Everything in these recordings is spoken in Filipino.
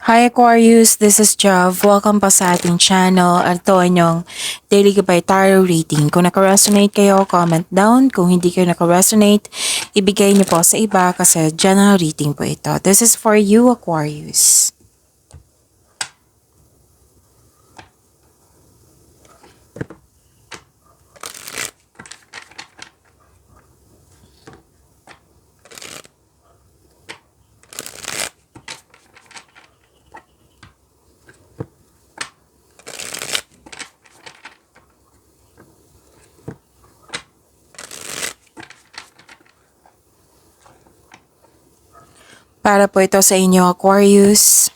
Hi Aquarius, this is Jav. Welcome pa sa ating channel at ito inyong Daily Gabay Tarot Reading. Kung naka-resonate kayo, comment down. Kung hindi kayo naka-resonate, ibigay niyo po sa iba kasi general reading po ito. This is for you Aquarius. Para po ito sa inyo Aquarius.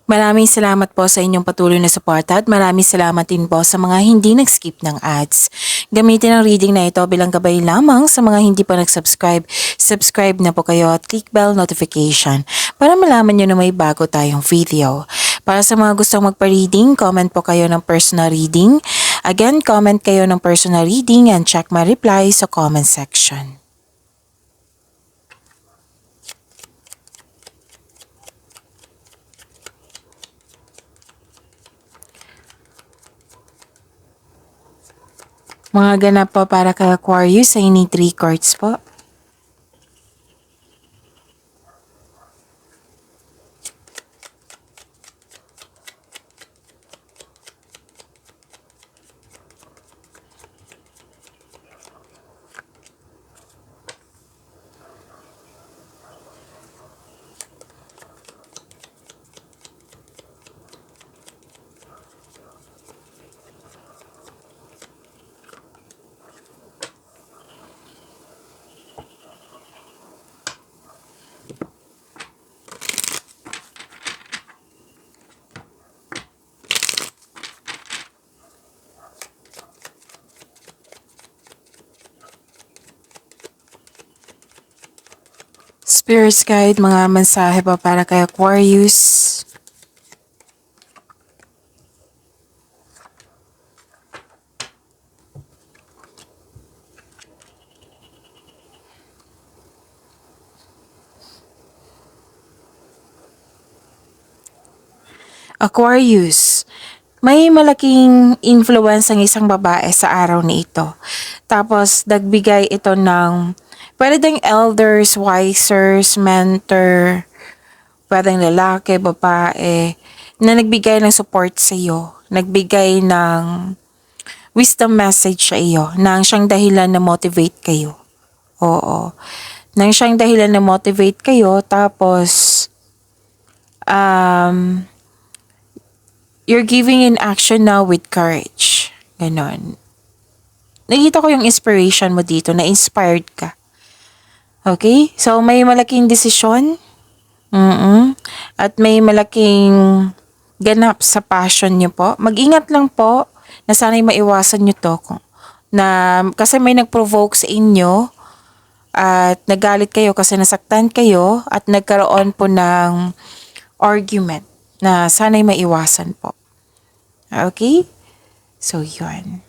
Maraming salamat po sa inyong patuloy na suporta at maraming salamat din po sa mga hindi nag-skip ng ads. Gamitin ang reading na ito bilang gabay lamang sa mga hindi pa nag-subscribe. Subscribe na po kayo at click bell notification para malaman nyo na may bago tayong video. Para sa mga gustong magpa-reading, comment po kayo ng personal reading. Again, comment kayo ng personal reading and check my reply sa comment section. Mga ganap po para kay Aquarius, I need 3 cards po. Spirits guide, mga mensahe pa para kay Aquarius. Aquarius, may malaking influence ang isang babae sa araw na ito. Tapos, nagbigay ito ng pwede ding elders, wisers, mentor, pwedeng lalaki, babae, na nagbigay ng support sa iyo. Nagbigay ng wisdom message sa iyo nang siyang dahilan na motivate kayo. Oo. Nang siyang dahilan na motivate kayo, tapos, you're giving in action now with courage. Ganon. Nakita ko yung inspiration mo dito, na inspired ka. Okay? So, may malaking desisyon. At may malaking ganap sa passion nyo po. Mag-ingat lang po na sana'y maiwasan nyo to. Kasi may nag-provoke sa inyo at nagalit kayo kasi nasaktan kayo at nagkaroon po ng argument na sana'y maiwasan po. Okay? So, yun.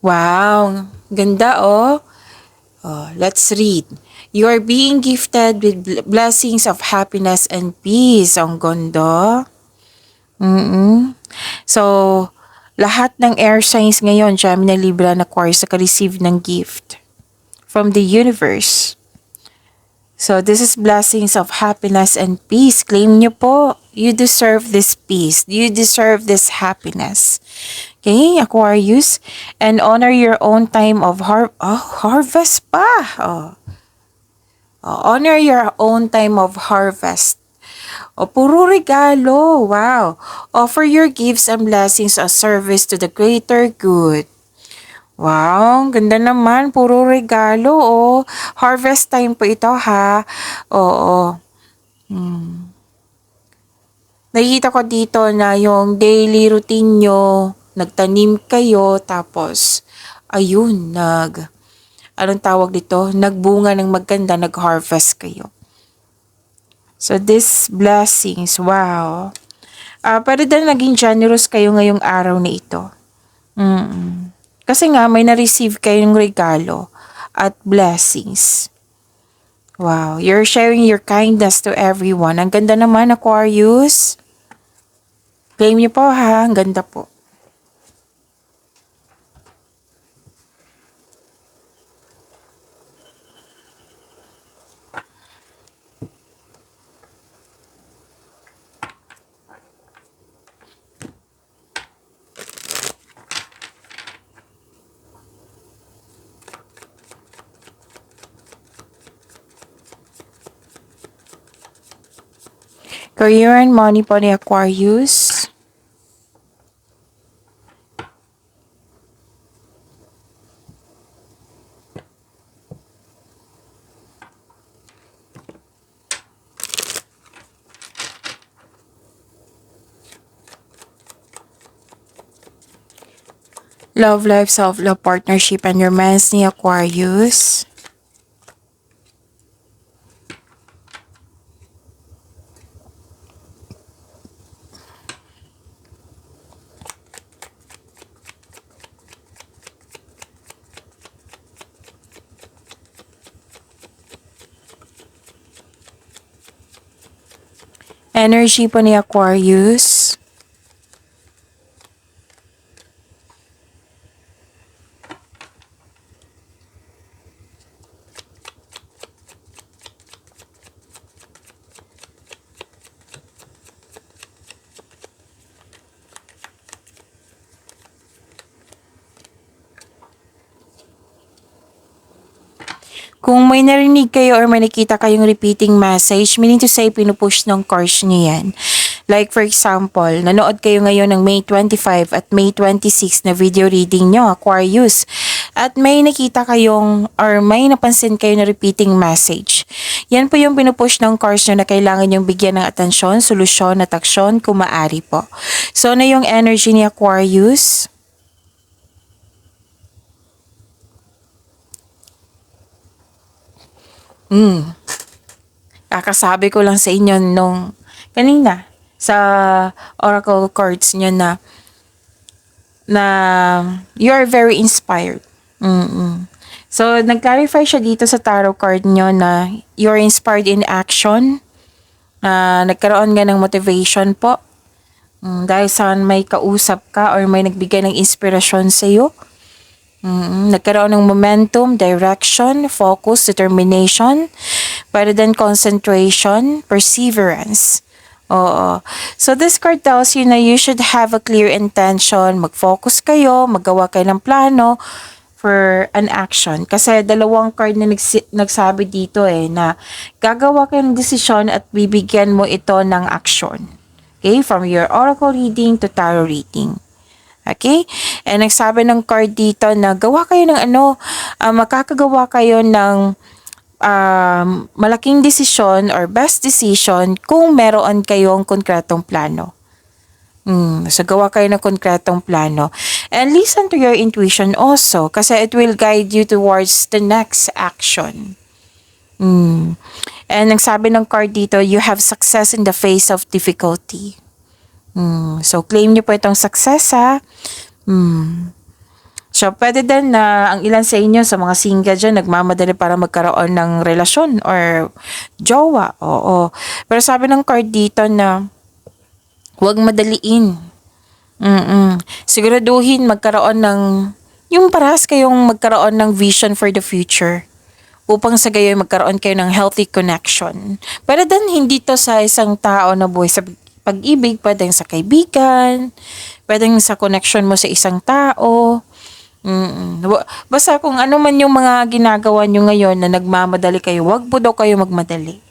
Wow! Ganda oh! Let's read. You are being gifted with blessings of happiness and peace. Ang ganda. So, lahat ng air signs ngayon, Gemini, Libra, and Aquarius, naka-receive ng gift from the universe. So, this is blessings of happiness and peace. Claim nyo po. You deserve this peace. You deserve this happiness. Okay, Aquarius. And honor your own time of harvest pa. Honor your own time of harvest. Puro regalo. Wow. Offer your gifts and blessings as service to the greater good. Wow, ganda naman. Puro regalo, Harvest time po ito, ha? Oo. Nakikita ko dito na yung daily routine nyo, nagtanim kayo, tapos, ayun, anong tawag dito? Nagbunga ng maganda, nag-harvest kayo. So, these blessings, wow. Pwede din naging generous kayo ngayong araw na ito. Kasi nga, may na-receive kayong regalo at blessings. Wow, you're sharing your kindness to everyone. Ang ganda naman, Aquarius. Claim niyo po ha, ang ganda po. Career and money po ni Aquarius. Love life, self-love, partnership, and romance ni Aquarius. Energy po ni Aquarius. Kung may narinig kayo or may nakita kayong repeating message, meaning to say, pinupush ng cards niya yan. Like for example, nanood kayo ngayon ng May 25 at May 26 na video reading nyo, Aquarius. At may nakita kayong or may napansin kayo na repeating message. Yan po yung pinupush ng cards nyo na kailangan yung bigyan ng atensyon, solusyon at aksyon kung maaari po. So, na yung energy ni Aquarius. Kakasabi ko lang sa inyo nung kanina sa oracle cards nyo na you are very inspired. So, nag-clarify siya dito sa tarot card nyo na you're inspired in action. Nagkaroon nga ng motivation po. Dahil sa may kausap ka or may nagbigay ng inspirasyon sa iyo. Nagkaroon ng momentum, direction, focus, determination, pwede din concentration, perseverance. Oo. So this card tells you na you should have a clear intention, mag-focus kayo, maggawa kayo ng plano for an action. Kasi dalawang card na nagsabi dito na gagawa kayo ng desisyon at bibigyan mo ito ng action. Okay? From your oracle reading to tarot reading. Okay? And nagsabi ng card dito na gawa kayo ng makakagawa kayo ng malaking desisyon or best decision kung meron kayong konkretong plano. So, gawa kayo ng konkretong plano. And listen to your intuition also kasi it will guide you towards the next action. And nagsabi ng card dito, you have success in the face of difficulty. So, claim nyo po itong success ha. So, pwede din na ang ilan sa inyo sa mga single dyan, nagmamadali para magkaroon ng relasyon or jowa. Oo. Pero sabi ng card dito na huwag madaliin. Siguraduhin magkaroon ng, yung parehas kayong magkaroon ng vision for the future upang sa gayon magkaroon kayo ng healthy connection. Pero din hindi to sa isang tao na buhay sa pag-ibig, pwedeng sa kaibigan, pwedeng sa connection mo sa isang tao. Basta kung ano man yung mga ginagawa nyo ngayon na nagmamadali kayo, wag po daw kayo magmadali.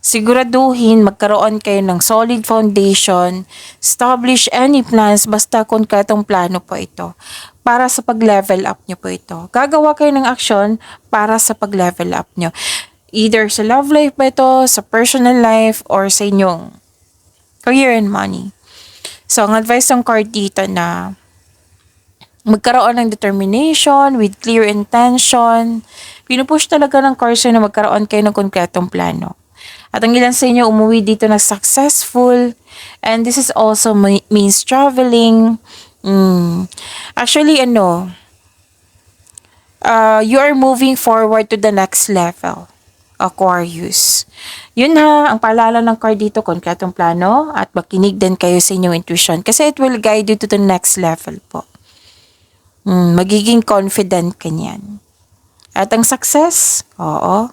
Siguraduhin magkaroon kayo ng solid foundation, establish any plans, basta konkretong plano po ito. Para sa pag-level up nyo po ito. Gagawa kayo ng action para sa pag-level up nyo. Either sa love life ba ito, sa personal life, or sa inyong career and money. So, ang advice ng card dito na magkaroon ng determination with clear intention. Pinupush talaga ng cards na magkaroon kayo ng konkretong plano. At ang ilan sa inyo umuwi dito na successful. And this is also means traveling. Actually, you are moving forward to the next level, Aquarius. Yun ha, ang paalala ng card dito, konkretong plano at makinig din kayo sa inyong intuition kasi it will guide you to the next level po. Magiging confident ka niyan. At ang success, oo,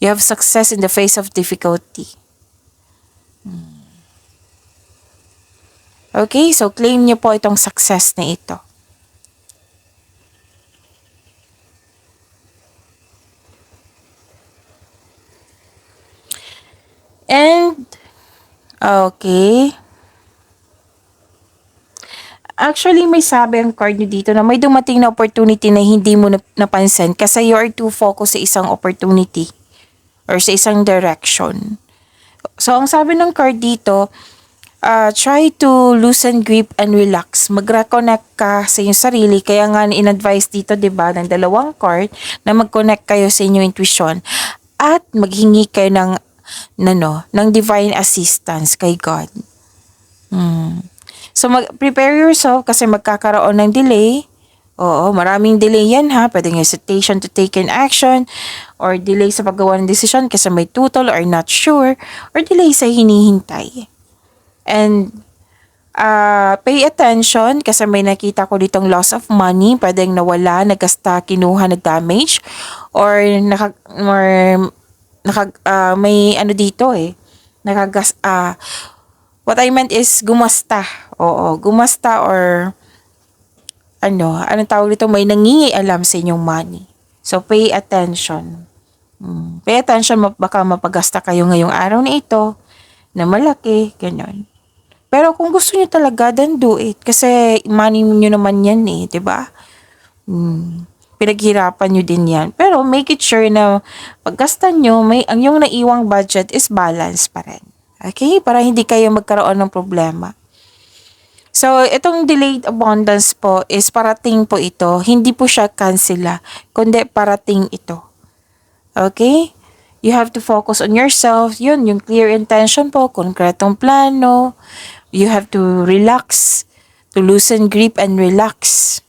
you have success in the face of difficulty. Okay, so claim niyo po itong success na ito. And, okay. Actually, may sabi ang card nyo dito na may dumating na opportunity na hindi mo napansin kasi you are too focused sa isang opportunity or sa isang direction. So, ang sabi ng card dito, try to loosen grip and relax. Mag-reconnect ka sa iyong sarili. Kaya nga in-advise dito, diba, ng dalawang card na mag-connect kayo sa inyong intuition at maghingi kayo ng divine assistance kay God. So, prepare yourself kasi magkakaroon ng delay. Oo, maraming delay yan ha. Pwedeng hesitation to take an action or delay sa paggawa ng decision kasi may tutol or not sure or delay sa hinihintay. And pay attention kasi may nakita ko ditong loss of money. Pwedeng nawala, nagasta, kinuha, nag-damage or may dito what I meant is gumasta. Oo, gumasta or anong tawag dito, may nangingialam sa inyong money. So, pay attention. Pay attention, baka mapagasta kayo ngayong araw na ito na malaki, ganyan. Pero kung gusto niyo talaga, then do it. Kasi money niyo naman yan diba? Pinaghirapan nyo din yan. Pero make it sure na paggasta nyo, ang yung naiwang budget is balance pa rin. Okay? Para hindi kayo magkaroon ng problema. So, itong delayed abundance po is parating po ito. Hindi po siya cancela, kundi parating ito. Okay? You have to focus on yourself. Yun, yung clear intention po, konkretong plano. You have to relax, to loosen grip and relax.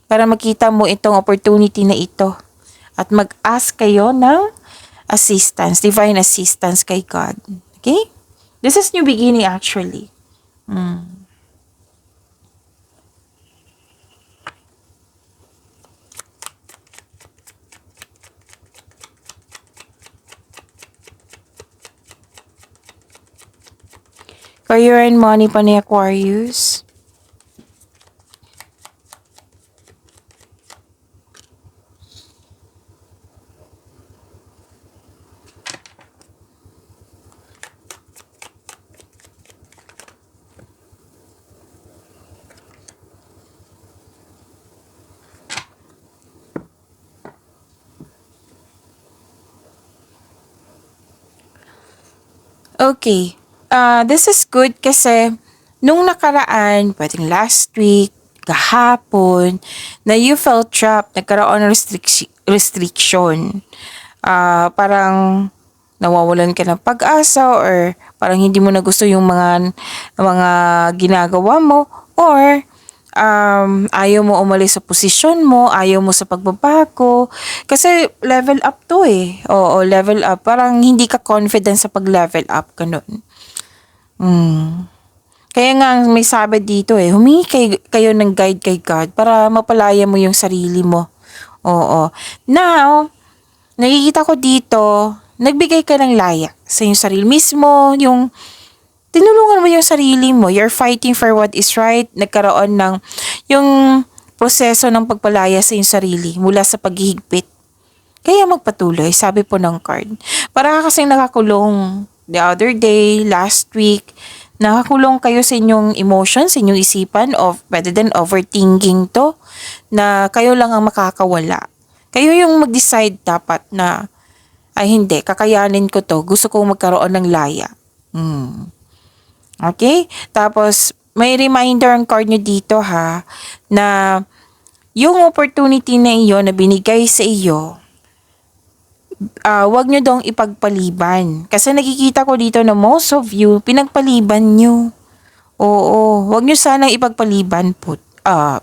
Para makita mo itong opportunity na ito. At mag-ask kayo ng assistance, divine assistance kay God. Okay? This is new beginning actually. Career and money pa ni Aquarius. Okay. This is good kasi nung nakaraan, pwedeng last week, kahapon, na you felt trapped, nagkaroon ng restriction. Parang nawawalan ka ng pag-asa or parang hindi mo na gusto yung mga ginagawa mo or ayaw mo umalis sa posisyon mo, ayaw mo sa pagbabago. Kasi level up to Oo, level up. Parang hindi ka confident sa pag-level up, ganun. Kaya nga may sabi dito humingi kayo ng guide kay God para mapalaya mo yung sarili mo. Oo. Now, nakikita ko dito, nagbigay ka ng laya sa yung sarili mismo, yung tinulungan mo yung sarili mo. You're fighting for what is right. Nagkaroon ng yung proseso ng pagpalaya sa yung sarili mula sa paghihigpit. Kaya magpatuloy, sabi po ng card. Para kasing nakakulong the other day, last week, nakakulong kayo sa inyong emotions, sa inyong isipan, rather than overthinking to, na kayo lang ang makakawala. Kayo yung mag-decide dapat na, ay hindi, kakayanin ko to, gusto kong magkaroon ng laya. Okay? Tapos, may reminder ang card nyo dito na yung opportunity na iyo na binigay sa iyo, wag nyo dong ipagpaliban. Kasi nakikita ko dito na most of you, pinagpaliban nyo. Oo, wag nyo sanang ipagpaliban po.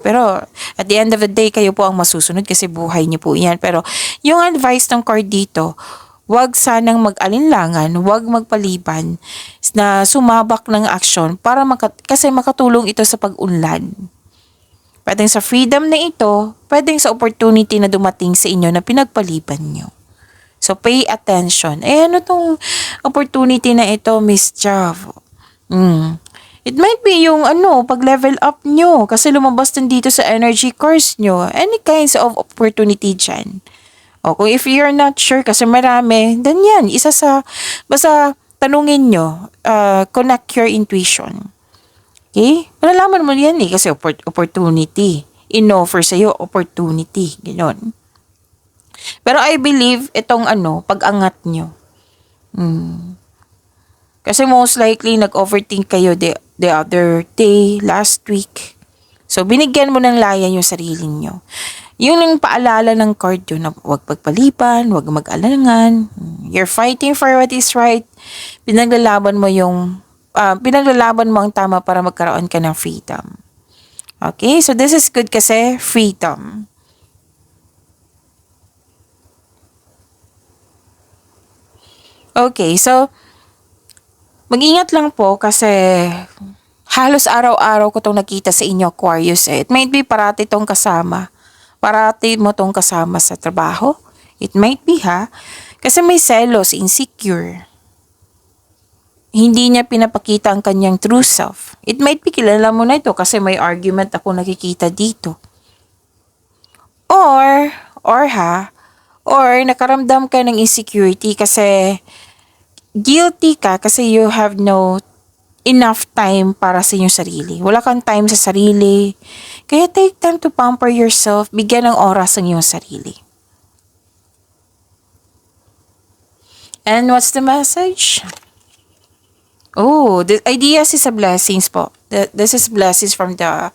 Pero at the end of the day, kayo po ang masusunod kasi buhay nyo po yan. Pero yung advice ng card dito, wag sanang mag-alinlangan, wag magpaliban na sumabak ng aksyon para kasi makatulong ito sa pag-unlad. Pwedeng sa freedom na ito, pwedeng sa opportunity na dumating sa inyo na pinagpaliban nyo. So, pay attention. Ano tong opportunity na ito, Miss Jav? It might be yung pag-level up nyo kasi lumabas din dito sa energy course nyo. Any kinds of opportunity dyan. O kung if you're not sure kasi marami, then yan, basta tanungin nyo, connect your intuition. Okay? Malalaman mo yan kasi opportunity. In-offer sa'yo, opportunity. Ganon. Pero I believe itong pag-angat nyo. Kasi most likely nag-overthink kayo the other day, last week. So binigyan mo ng laya yung sarili nyo. Yung lang paalala ng card yun na huwag pagpalipan, huwag mag-alangan. You're fighting for what is right. Pinaglalaban mo ang tama para magkaroon ka ng freedom. Okay? So this is good kasi freedom. Okay, so mag-ingat lang po kasi halos araw-araw ko itong nakita sa inyo, Aquarius. It might be parati itong kasama. Parati mo itong kasama sa trabaho. It might be kasi may selos, insecure. Hindi niya pinapakita ang kanyang true self. It might be kilala mo na ito kasi may argument ako nakikita dito. Or nakaramdam ka ng insecurity kasi guilty ka kasi you have no enough time para sa inyong sarili. Wala kang time sa sarili. Kaya take time to pamper yourself. Bigyan ng oras ang iyong sarili. And what's the message? Oh, the ideas is a blessings po. This is blessings from the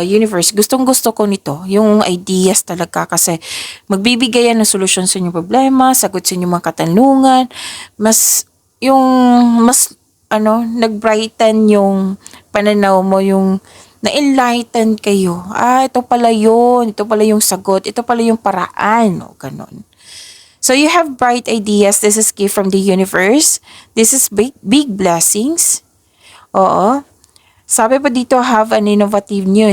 universe. Gustong-gusto ko nito. Yung ideas talaga kasi magbibigay yan ng solusyon sa inyong problema, sagot sa inyong mga katanungan, mas nag-brighten yung pananaw mo, yung na-enlighten kayo. Ito pala yun. Ito pala yung sagot. Ito pala yung paraan. O, ganun. So, you have bright ideas. This is gift from the universe. This is big blessings. Oo. Sabi pa dito, have an innovative new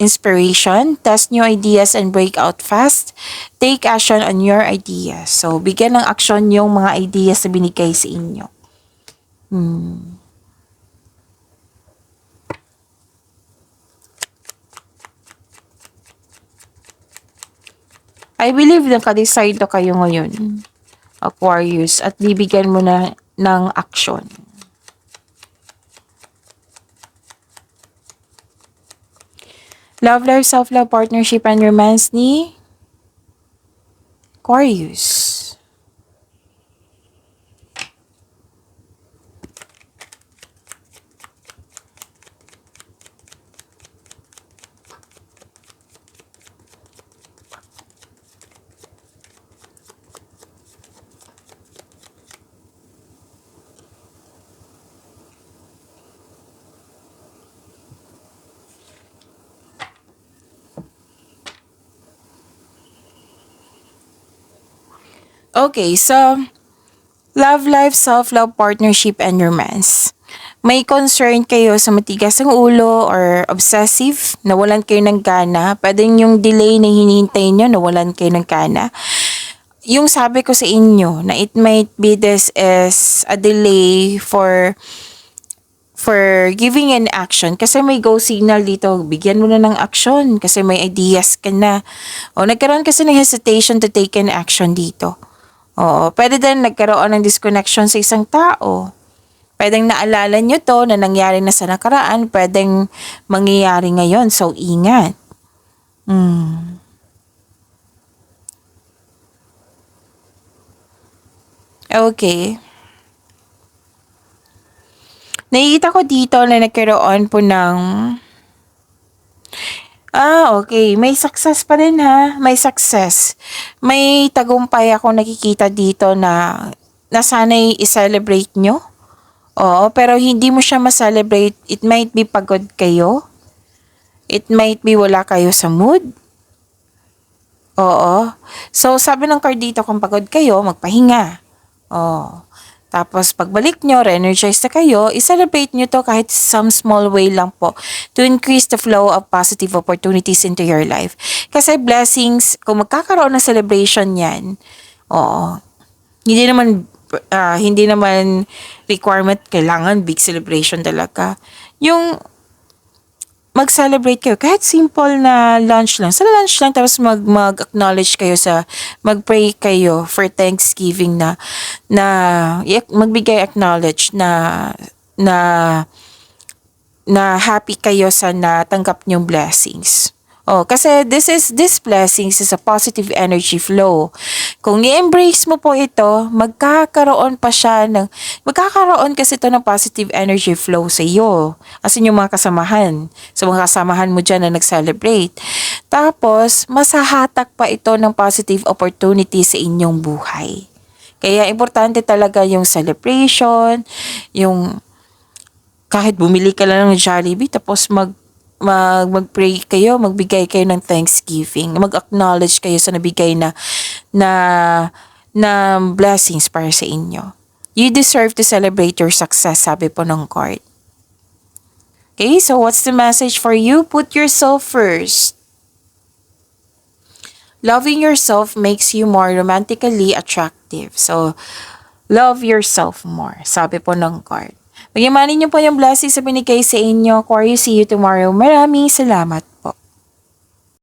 inspiration. Test new ideas and break out fast. Take action on your ideas. So, bigyan ng action yung mga ideas na binigay sa inyo. I believe naka-decide na kayo ngayon, Aquarius, at bibigyan mo na ng action. Love life, self-love, partnership, and romance ni Aquarius. Okay, so love life, self-love, partnership, and romance. May concern kayo sa matigas ng ulo or obsessive, nawalan kayo ng gana. Pwedeng yung delay na hinihintay nyo, nawalan kayo ng gana. Yung sabi ko sa inyo na it might be this is a delay for giving an action kasi may go signal dito, bigyan mo na ng action kasi may ideas ka na. O nagkaroon kasi ng hesitation to take an action dito. Oo, pwede din nagkaroon ng disconnection sa isang tao. Pwedeng naalala nyo to na nangyari na sa nakaraan, pwedeng mangyayari ngayon. So, ingat. Okay. Nakikita ko dito na nagkaroon po ng Okay. May success pa rin ha. May success. May tagumpay ako nakikita dito na sana'y i-celebrate nyo. Oo, pero hindi mo siya ma-celebrate. It might be pagod kayo. It might be wala kayo sa mood. Oo. So, sabi ng card dito, kung pagod kayo, magpahinga. Oo. Tapos, pagbalik nyo, re-energize na kayo, i-celebrate nyo to kahit some small way lang po to increase the flow of positive opportunities into your life. Kasi blessings, kung magkakaroon ng celebration yan, oo, hindi naman, hindi naman requirement, kailangan big celebration talaga. Yung mag-celebrate kayo. Kahit simple na lunch lang. Sa lunch lang, tapos mag-acknowledge kayo mag-pray kayo for Thanksgiving magbigay acknowledge na, na happy kayo sa natanggap nyong blessings. Kasi this blessings is a positive energy flow. Kung i-embrace mo po ito, magkakaroon kasi ito ng positive energy flow sa iyo. As in yung mga kasamahan. Sa mga kasamahan mo dyan na nag-celebrate. Tapos, masahatak pa ito ng positive opportunity sa inyong buhay. Kaya importante talaga yung celebration, yung kahit bumili ka lang ng Jollibee, tapos mag-pray kayo, magbigay kayo ng Thanksgiving, mag-acknowledge kayo sa nabigay na blessings para sa inyo. You deserve to celebrate your success, sabi po ng card. Okay, so what's the message for you? Put yourself first. Loving yourself makes you more romantically attractive. So, love yourself more, sabi po ng card. Magyamanin niyo po yung blessings sa binigay sa inyo. Aquarius, see you tomorrow. Maraming salamat.